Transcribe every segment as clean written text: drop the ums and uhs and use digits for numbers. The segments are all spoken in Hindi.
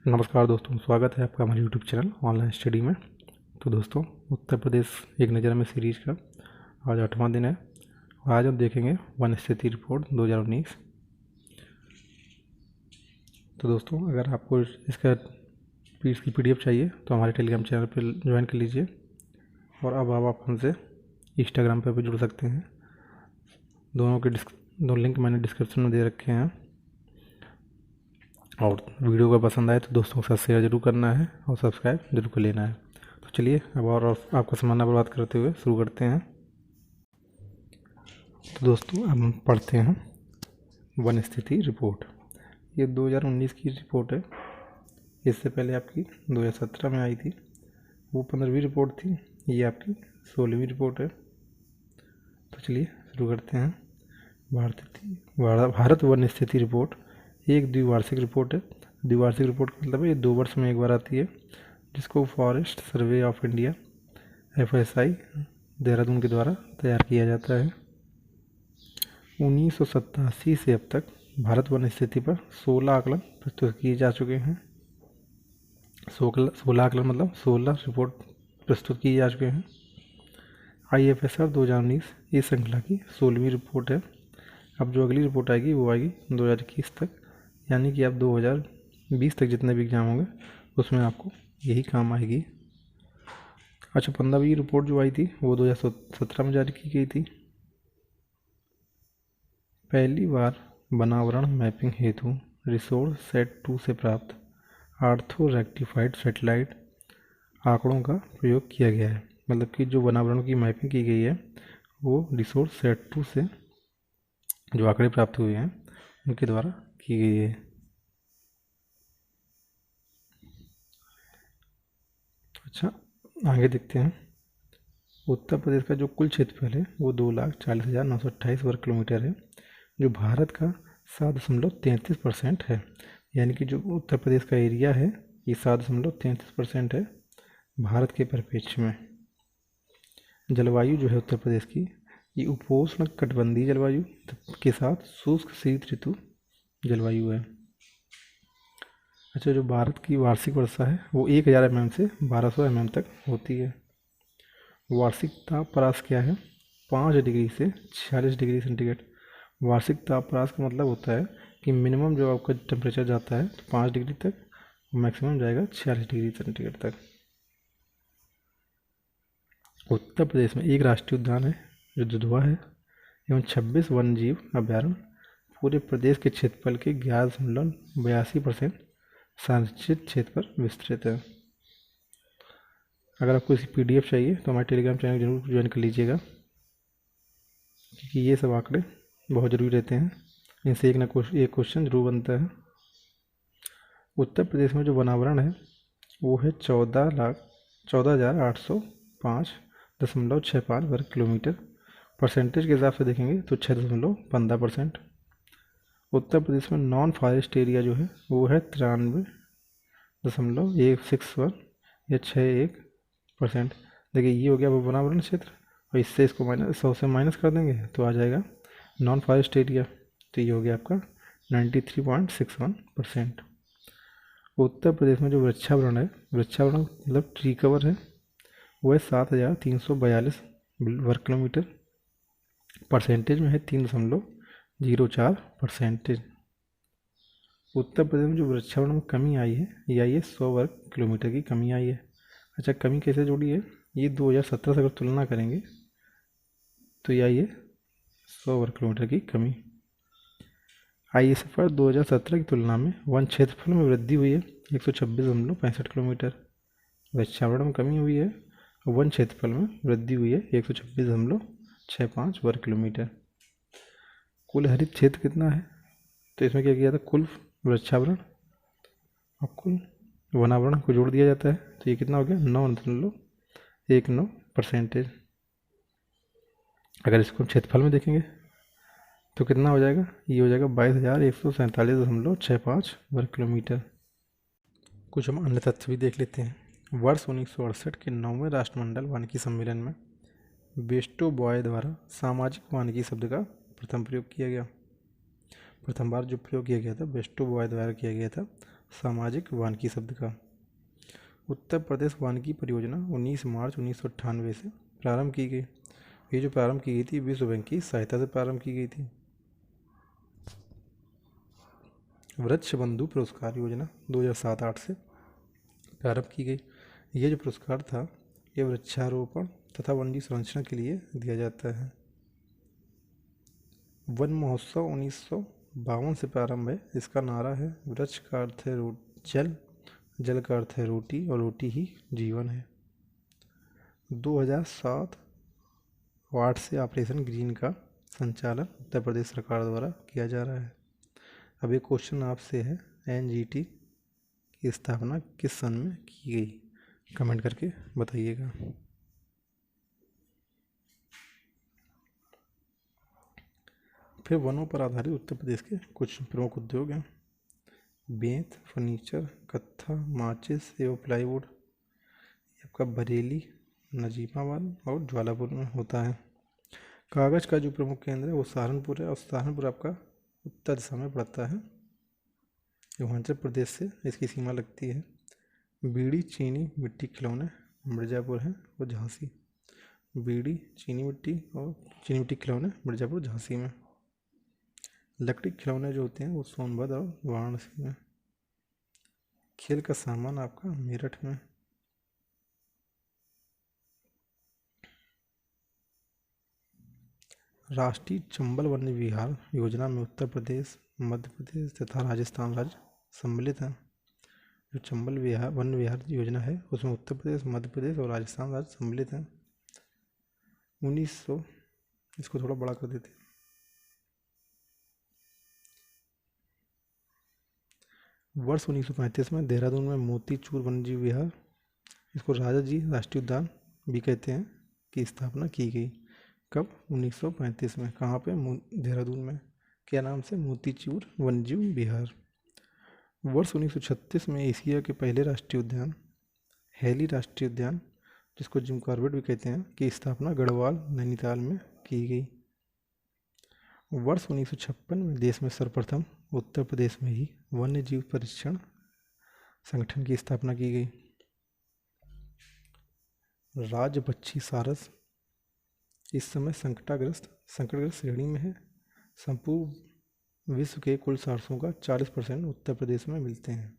नमस्कार दोस्तों, स्वागत है आपका हमारे यूट्यूब चैनल ऑनलाइन स्टडी में। तो दोस्तों, उत्तर प्रदेश एक नज़र में सीरीज का आज 8वां दिन है और आज हम देखेंगे वन स्थिति रिपोर्ट 2019। तो दोस्तों, अगर आपको इसका इसकी PDF चाहिए तो हमारे टेलीग्राम चैनल पर ज्वाइन कर लीजिए और अब आप हमसे इंस्टाग्राम पर भी जुड़ सकते हैं। दोनों लिंक मैंने डिस्क्रिप्शन में दे रखे हैं। और वीडियो का पसंद आए तो दोस्तों के साथ शेयर जरूर करना है और सब्सक्राइब जरूर कर लेना है। तो चलिए अब और आपका समय बर्बाद करते हुए शुरू करते हैं। तो दोस्तों, अब हम पढ़ते हैं वन स्थिति रिपोर्ट। ये 2019 की रिपोर्ट है। इससे पहले आपकी 2017 में आई थी, वो 15वीं रिपोर्ट थी। ये आपकी 16वीं रिपोर्ट है। तो चलिए शुरू करते हैं। भारत वन स्थिति रिपोर्ट एक द्विवार्षिक रिपोर्ट है। द्विवार्षिक रिपोर्ट का मतलब है ये 2 वर्ष में एक बार आती है, जिसको forest survey of India FSI Dehradun के द्वारा तैयार किया जाता है। 1987 से अब तक भारत वन स्थिति पर 16 आकलन प्रस्तुत किए जा चुके हैं। 16 आकलन मतलब 16 रिपोर्ट प्रस्तुत किए जा चुके हैं। IFSR 2019 इस श्रृंखला की 16वीं रिपोर्ट है। अब जो अगली रिपोर्ट आएगी वो आएगी 2021 तक, यानी कि अब 2020 तक जितने भी एग्ज़ाम होंगे उसमें आपको यही काम आएगी। अच्छा, 15वीं रिपोर्ट जो आई थी वो 2017 में जारी की गई थी। पहली बार वनावरण मैपिंग हेतु रिसोर्स सेट 2 से प्राप्त आर्थो रेक्टिफाइड सैटेलाइट आंकड़ों का प्रयोग किया गया है। मतलब कि जो वनावरण की मैपिंग की गई है वो रिसोर्स सेट 2 से जो आंकड़े प्राप्त हुए हैं उनके द्वारा की गई है। अच्छा, आगे देखते हैं। उत्तर प्रदेश का जो कुल क्षेत्रफल है वो 2,40,928 वर्ग किलोमीटर है, जो भारत का 7.33% है। यानी कि जो उत्तर प्रदेश का एरिया है ये 7.33% है भारत के परिप्रेक्ष्य में। जलवायु जो है उत्तर प्रदेश की ये उपोष्ण कटिबंधीय जलवायु के साथ शुष्क शीत ऋतु जलवायु है। अच्छा, जो भारत की वार्षिक वर्षा है वो 1000 mm से 1200 mm तक होती है। वार्षिक तापप्रवास क्या है? 5 डिग्री से 46 डिग्री सेंटीग्रेड। वार्षिक तापप्रवास का मतलब होता है कि मिनिमम जो आपका टेम्परेचर जाता है तो 5 डिग्री तक, मैक्सिमम जाएगा 46 डिग्री सेंटीग्रेड तक। उत्तर प्रदेश में एक राष्ट्रीय उद्यान है जो दुधवा है, एवं 26 वन्यजीव अभ्यारण्य पूरे प्रदेश के क्षेत्रफल के 11.82% संरक्षित क्षेत्र पर विस्तृत है। अगर आपको इसकी PDF चाहिए तो हमारे टेलीग्राम चैनल जरूर ज्वाइन कर लीजिएगा, क्योंकि ये सब आंकड़े बहुत ज़रूरी रहते हैं। इनसे एक क्वेश्चन जरूर बनता है। उत्तर प्रदेश में जो वनावरण है वो है 14,805.65 वर्ग किलोमीटर। परसेंटेज के हिसाब से देखेंगे तो 6.15%। उत्तर प्रदेश में नॉन फॉरेस्ट एरिया जो है वो है 93.161 या 61%। देखिए, ये हो गया वो वनावरण क्षेत्र, और इससे इसको -100 से माइनस कर देंगे तो आ जाएगा नॉन फॉरेस्ट एरिया। तो ये हो गया आपका 93.61%। उत्तर प्रदेश में जो वृक्षावरण है, वृक्षावरण मतलब ट्री कवर है, वो है 7,342 वर्ग किलोमीटर। परसेंटेज में है 3.04%। उत्तर प्रदेश में जो वृक्षावरण में कमी आई है ये आई है 100 वर्ग किलोमीटर की कमी आई है। अच्छा, कमी कैसे जुड़ी है? ये 2017 से अगर तुलना करेंगे तो ये आई है 100 वर्ग किलोमीटर की कमी। ISFR 2017 की तुलना में वन क्षेत्रफल में वृद्धि हुई है 126.65 किलोमीटर। वृक्षावरण में कमी हुई है, वन क्षेत्रफल में वृद्धि हुई है 126.65 वर्ग किलोमीटर। कुल हरित क्षेत्र कितना है? तो इसमें क्या किया था, कुल वृक्षावरण और कुल वनावरण को जोड़ दिया जाता है, तो ये कितना हो गया 9.19%। अगर इसको क्षेत्रफल में देखेंगे तो कितना हो जाएगा, ये हो जाएगा 22,147.65 वर्ग किलोमीटर। कुछ हम अन्य तथ्य भी देख लेते हैं। वर्ष 1968 के 9वें राष्ट्रमंडल वानिकी सम्मेलन में बेस्टो बॉय द्वारा सामाजिक वानिकी शब्द का प्रथम प्रयोग किया गया। प्रथम बार जो प्रयोग किया गया था बेस्टो बॉय द्वारा किया गया था, सामाजिक वानिकी शब्द का। उत्तर प्रदेश वानिकी परियोजना 19 मार्च 1998 से प्रारंभ की गई। ये जो प्रारंभ की गई थी विश्व बैंक की सहायता से प्रारंभ की गई थी। वृक्ष बंधु पुरस्कार योजना 2007-8 से प्रारंभ की गई। ये जो पुरस्कार था ये वृक्षारोपण तथा वन्य संरक्षण के लिए दिया जाता है। वन महोत्सव 1952 से प्रारंभ है। इसका नारा है वृक्ष का अर्थ है जल, जल का अर्थ है रोटी और रोटी ही जीवन है। 2007-8 से ऑपरेशन ग्रीन का संचालन उत्तर प्रदेश सरकार द्वारा किया जा रहा है। अब एक क्वेश्चन आपसे है, एनजीटी की स्थापना किस सन में की गई? कमेंट करके बताइएगा। फिर वनों पर आधारित उत्तर प्रदेश के कुछ प्रमुख उद्योग हैं। बेंत, फर्नीचर, कत्था, माचिस एवं प्लाईवुड आपका बरेली, नजीमाबाद और ज्वालापुर में होता है। कागज़ का जो प्रमुख केंद्र है वो सहारनपुर है और सहारनपुर आपका उत्तर दिशा में पड़ता है। हिमाचल प्रदेश से इसकी सीमा लगती है। बीड़ी, चीनी, मिट्टी खिलौने मिर्ज़ापुर है और झांसी। बीड़ी, चीनी मिट्टी और चीनी मिट्टी खिलौने मिर्ज़ापुर, झांसी में। लकड़ी खिलौने जो होते हैं वो सोनभद्र और वाराणसी में। खेल का सामान आपका मेरठ में। राष्ट्रीय चंबल वन्य विहार योजना में उत्तर प्रदेश, मध्य प्रदेश तथा राजस्थान राज्य सम्मिलित हैं। जो चंबल विहार वन्य विहार योजना है उसमें उत्तर प्रदेश, मध्य प्रदेश और राजस्थान राज्य सम्मिलित हैं। 1900 इसको थोड़ा बड़ा कर देते हैं। वर्ष 1935 में देहरादून में मोतीचूर वन्यजीव विहार, इसको राजा जी राष्ट्रीय उद्यान भी कहते हैं, की स्थापना की गई। कब? 1935 में। कहाँ पे? देहरादून में। क्या नाम से? मोतीचूर वन्यजीव विहार। वर्ष 1936 में एशिया के पहले राष्ट्रीय उद्यान हैली राष्ट्रीय उद्यान, जिसको जिम कॉर्बेट भी कहते हैं, की स्थापना गढ़वाल नैनीताल में की गई। वर्ष 1956 में देश में सर्वप्रथम उत्तर प्रदेश में ही वन्य जीव परीक्षण संगठन की स्थापना की गई। राज्य पक्षी सारस इस समय संकटग्रस्त श्रेणी में है। संपूर्ण विश्व के कुल सारसों का 40% उत्तर प्रदेश में मिलते हैं।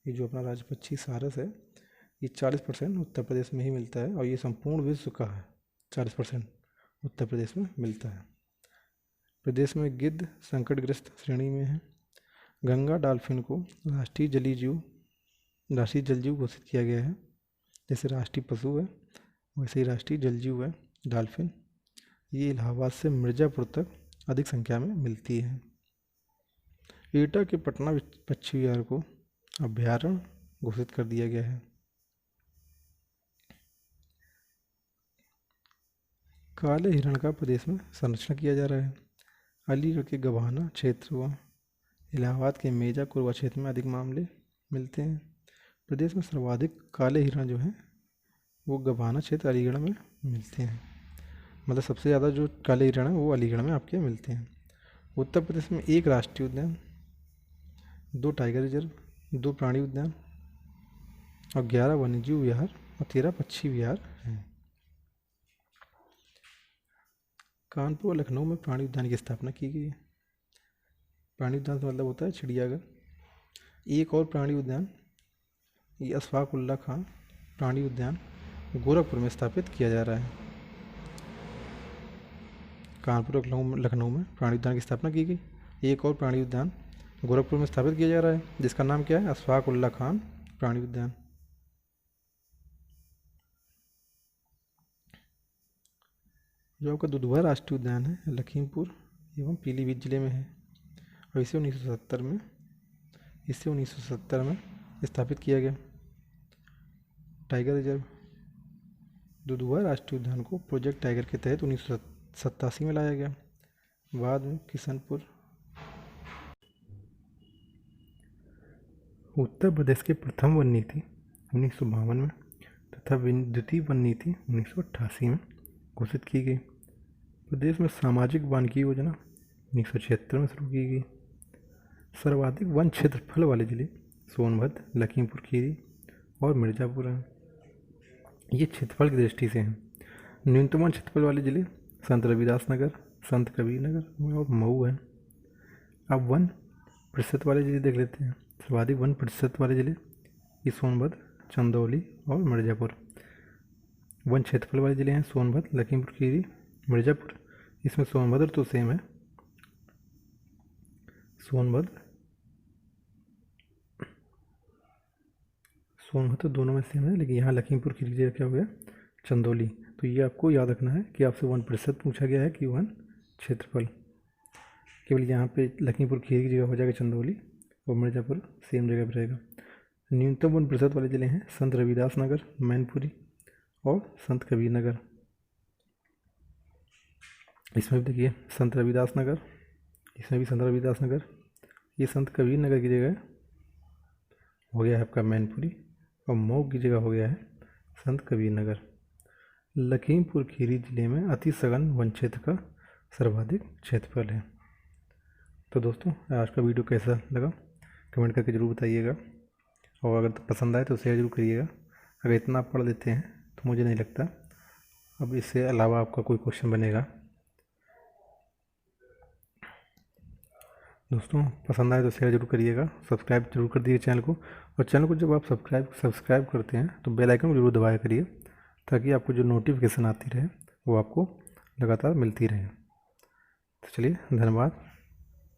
ये जो अपना राज्य पक्षी सारस है ये 40% उत्तर प्रदेश में ही मिलता है और ये संपूर्ण विश्व का है। 40% उत्तर प्रदेश में मिलता है। प्रदेश में गिद्ध संकटग्रस्त श्रेणी में है। गंगा डॉल्फिन को राष्ट्रीय जलजीव घोषित किया गया है। जैसे राष्ट्रीय पशु है वैसे ही राष्ट्रीय जलजीव है डॉल्फिन। ये इलाहाबाद से मिर्ज़ापुर तक अधिक संख्या में मिलती है। एटा के पटना पक्षी विहार को अभ्यारण्य घोषित कर दिया गया है। काले हिरण का प्रदेश में संरक्षण किया जा रहा है। अलीगढ़ के गभाना क्षेत्र व इलाहाबाद के मेजा कुरवा क्षेत्र में अधिक मामले मिलते हैं। प्रदेश में सर्वाधिक काले हिरण जो हैं वो गभाना क्षेत्र अलीगढ़ में मिलते हैं। मतलब सबसे ज़्यादा जो काले हिरण हैं वो अलीगढ़ में आपके मिलते हैं। उत्तर प्रदेश में 1 राष्ट्रीय उद्यान, 2 टाइगर रिजर्व, 2 प्राणी उद्यान और 11 वन्यजीव विहार और 13 पक्षी विहार हैं। कानपुर और लखनऊ में प्राणी उद्यान की स्थापना की गई है। प्राणी उद्यान का मतलब होता है चिड़ियाघर। एक और प्राणी उद्यान ये अशफाक उल्ला खान प्राणी उद्यान गोरखपुर में स्थापित किया जा रहा है। कानपुर और लखनऊ में प्राणी उद्यान की स्थापना की गई। एक और प्राणी उद्यान गोरखपुर में स्थापित किया जा रहा है जिसका नाम क्या है? अशफाक उल्ला खान प्राणी उद्यान। जो आपका दुधवा राष्ट्रीय उद्यान है लखीमपुर एवं पीलीभीत जिले में है और इसे 1970 में स्थापित किया गया। टाइगर रिजर्व दुधवा राष्ट्रीय उद्यान को प्रोजेक्ट टाइगर के तहत 1987 में लाया गया। बाद में किशनपुर। उत्तर प्रदेश की प्रथम वन नीति 1952 में तथा द्वितीय वन नीति 1988 में घोषित की गई। प्रदेश में सामाजिक वानिकी योजना 1976 में शुरू की गई। सर्वाधिक वन क्षेत्रफल वाले जिले सोनभद्र, लखीमपुर खीरी और मिर्ज़ापुर हैं। ये क्षेत्रफल की दृष्टि से हैं। न्यूनतम क्षेत्रफल वाले ज़िले संत रविदास नगर, संत कबीर नगर और मऊ हैं। अब 1% वाले ज़िले देख लेते हैं। सर्वाधिक 1% वाले ज़िले ये सोनभद्र, चंदौली और मिर्ज़ापुर। 1 क्षेत्रफल वाले ज़िले हैं सोनभद्र, लखीमपुर खीरी, मिर्ज़ापुर। इसमें सोनभद्र तो सेम है, सोनभद्र दोनों में सेम है, लेकिन यहाँ लखीमपुर खीरी की जगह क्या हो गया, चंदौली। तो ये आपको याद रखना है कि आपसे 1% पूछा गया है कि 1 क्षेत्रफल। केवल यहाँ पे लखीमपुर खीरी की जगह हो जाएगा चंदौली और मिर्ज़ापुर सेम जगह पर रहेगा। न्यूनतम 1% वाले ज़िले हैं संत रविदास नगर, मैनपुरी और संत कबीर नगर। इसमें भी देखिए संत रविदास नगर, इसमें भी संत रविदास नगर। ये संत कबीर नगर की जगह हो गया है आपका मैनपुरी और मऊ की जगह हो गया है संत कबीर नगर। लखीमपुर खीरी जिले में अति सघन वन क्षेत्र का सर्वाधिक क्षेत्रफल है। तो दोस्तों आज का वीडियो कैसा लगा कमेंट करके ज़रूर बताइएगा, और अगर पसंद आए तो शेयर ज़रूर करिएगा। अगर इतना आप पढ़ लेते हैं तो मुझे नहीं लगता अब इससे अलावा आपका कोई क्वेश्चन बनेगा। दोस्तों पसंद आए तो शेयर ज़रूर करिएगा, सब्सक्राइब जरूर कर दीजिए चैनल को, और चैनल को जब आप सब्सक्राइब करते हैं तो बेल आइकन को जरूर दबाया करिए, ताकि आपको जो नोटिफिकेशन आती रहे वो आपको लगातार मिलती रहे। तो चलिए, धन्यवाद।